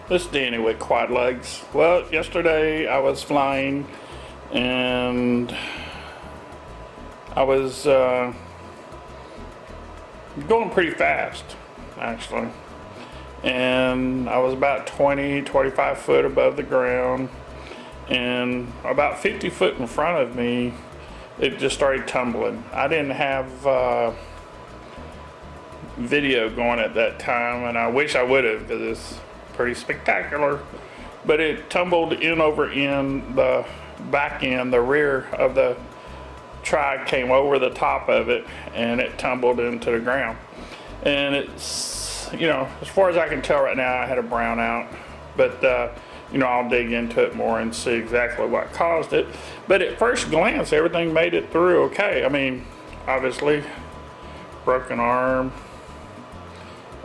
This is Danny with QuadLugs. Well, yesterday I was flying and I was going pretty fast, actually. And I was about 25 foot above the ground, and about 50 foot in front of me, it just started tumbling. I didn't have video going at that time, and I wish I would have, because it's pretty spectacular. But it tumbled in over in the back end, the rear of the Tri came over the top of it, and it tumbled into the ground. And it's, you know, as far as I can tell right now, I had a brownout, but you know, I'll dig into it more and see exactly what caused it. But at first glance, everything made it through okay. I mean, obviously, broken arm,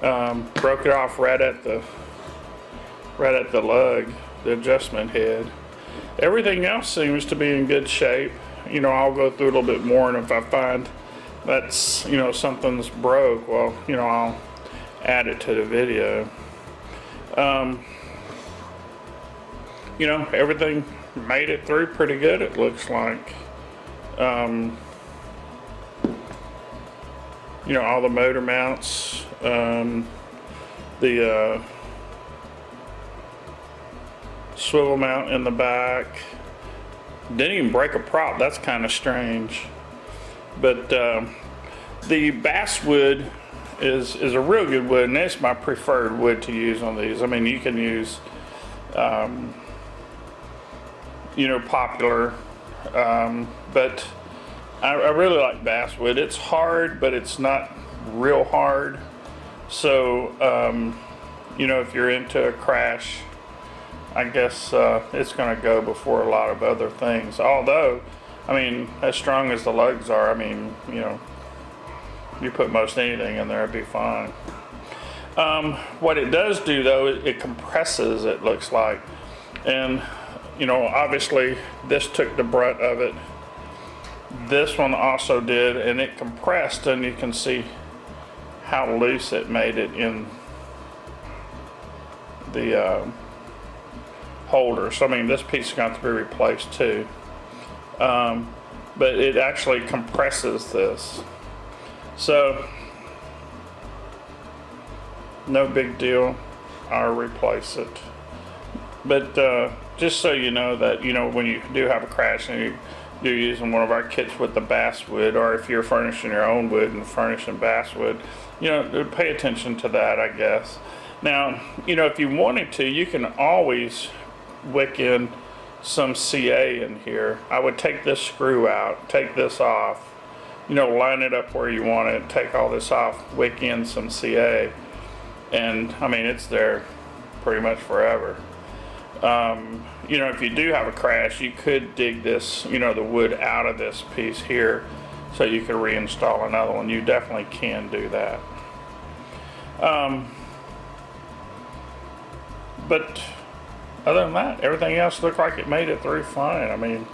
broke it off right at the lug, the adjustment head. Everything else seems to be in good shape. You know, I'll go through a little bit more, and if I find that's, you know, something's broke, well, you know, I'll add it to the video. You know, everything made it through pretty good, it looks like. You know, all the motor mounts, the swivel mount in the back. Didn't even break a prop. That's kind of strange. But the basswood is a real good wood, and it's my preferred wood to use on these. I mean, you can use you know, popular, but I really like basswood. It's hard, but it's not real hard. So you know, if you're into a crash, I guess it's going to go before a lot of other things. Although, I mean, as strong as the lugs are, I mean, you know, you put most anything in there, it'd be fine. What it does do, though, it compresses, it looks like. And, you know, obviously, this took the brunt of it. This one also did, and it compressed, and you can see how loose it made it in the holder. So I mean, this piece is going to have to be replaced too, but it actually compresses this, so no big deal. I'll replace it. But just so you know that, you know, when you do have a crash and you're using one of our kits with the basswood, or if you're furnishing your own wood and furnishing basswood, you know, pay attention to that, I guess. Now, you know, if you wanted to, you can always wick in some CA in here. I would take this screw out, take this off, you know, line it up where you want it, take all this off, wick in some CA, and I mean, it's there pretty much forever. You know, if you do have a crash, you could dig this, you know, the wood out of this piece here, so you could reinstall another one. You definitely can do that. But other than that, everything else looked like it made it through fine. I mean,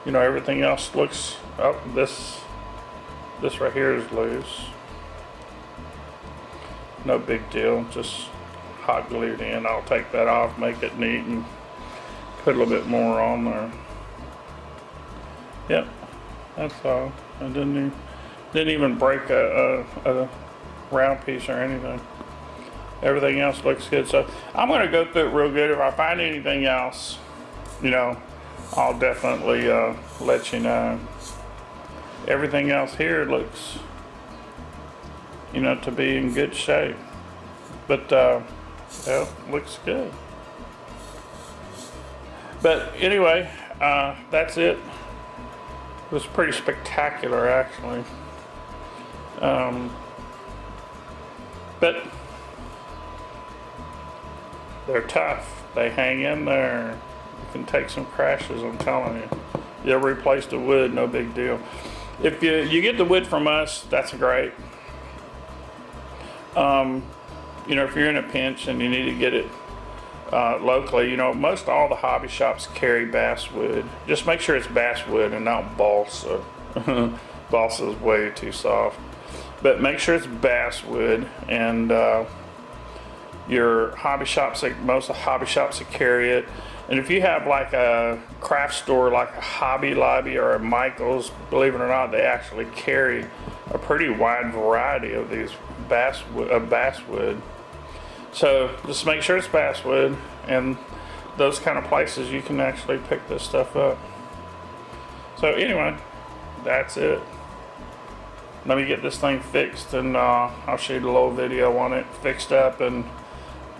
you know, everything else looks, oh, this right here is loose. No big deal, just hot glued in. I'll take that off, make it neat, and put a little bit more on there. Yep, that's all. I didn't even break a round piece or anything. Everything else looks good. So I'm going to go through it real good. If I find anything else, you know, I'll definitely let you know. Everything else here looks, you know, to be in good shape. But well, looks good. But anyway, that's it. It was pretty spectacular, actually. But they're tough. They hang in there. You can take some crashes, I'm telling you. You'll replace the wood, no big deal. If you get the wood from us, that's great. You know, if you're in a pinch and you need to get it locally, you know, most all the hobby shops carry basswood. Just make sure it's basswood and not balsa. Balsa is way too soft. But make sure it's basswood, and your hobby shops, like most of the hobby shops that carry it. And if you have like a craft store like a Hobby Lobby or a Michael's, believe it or not, they actually carry a pretty wide variety of these basswood. So just make sure it's basswood, and those kind of places you can actually pick this stuff up. So anyway, that's it. Let me get this thing fixed, and I'll shoot a little video on it fixed up, and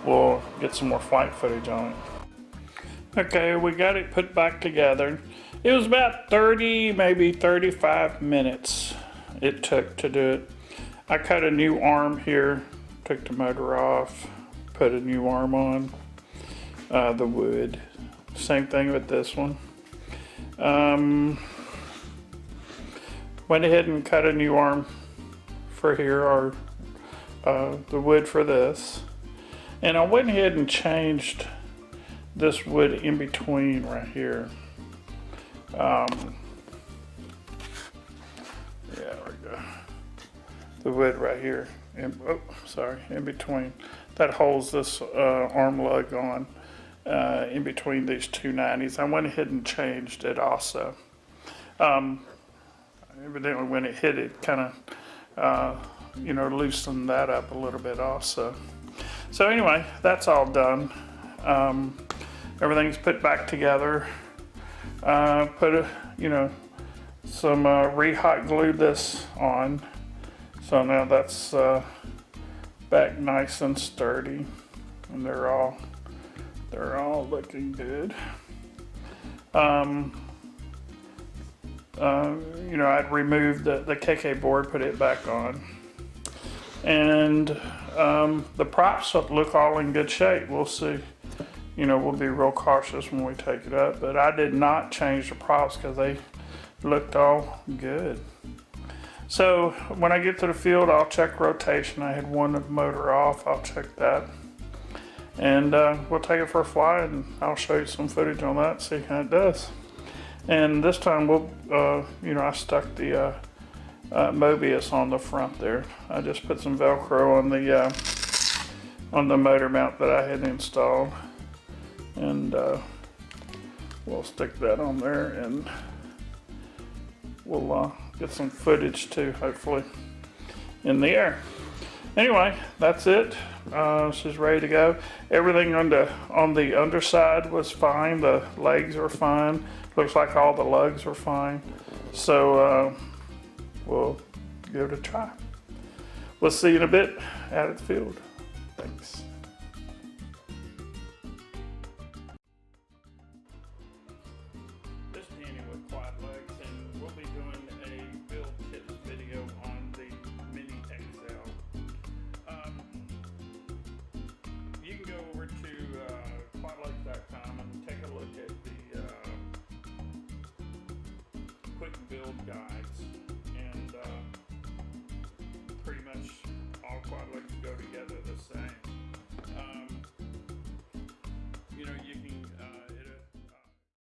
we'll get some more flight footage on it. Okay, we got it put back together. It was about 30, maybe 35 minutes it took to do it. I cut a new arm here, took the motor off, put a new arm on, the wood. Same thing with this one. Went ahead and cut a new arm for here, or the wood for this. And I went ahead and changed this wood in between right here. Yeah, there we go. The wood right here. In between. That holds this arm lug on in between these two 90s. I went ahead and changed it also. Evidently when it hit it, kind of, loosened that up a little bit also. So anyway, that's all done. Everything's put back together. Put some re-hot glued this on. So now that's back nice and sturdy, and they're all looking good. I'd removed the KK board, put it back on, and the props look all in good shape. We'll see. We'll be real cautious when we take it up, but I did not change the props because they looked all good. So when I get to the field, I'll check rotation. I had one motor off. I'll check that, and we'll take it for a fly, and I'll show you some footage on that, see how it does. And this time we'll, I stuck the Mobius on the front there. I just put some Velcro on the motor mount that I had installed, and we'll stick that on there, and we'll get some footage too, hopefully, in the air. Anyway, that's it. She's ready to go. Everything on the underside was fine. The legs are fine. Looks like all the lugs are fine. So we'll give it a try. We'll see you in a bit out at the field. Thanks. This is Danny with QuadLugs, and we'll be doing a build tips video on the Mini XL. You can go over to QuadLugs.com and take a look at the quick build guides.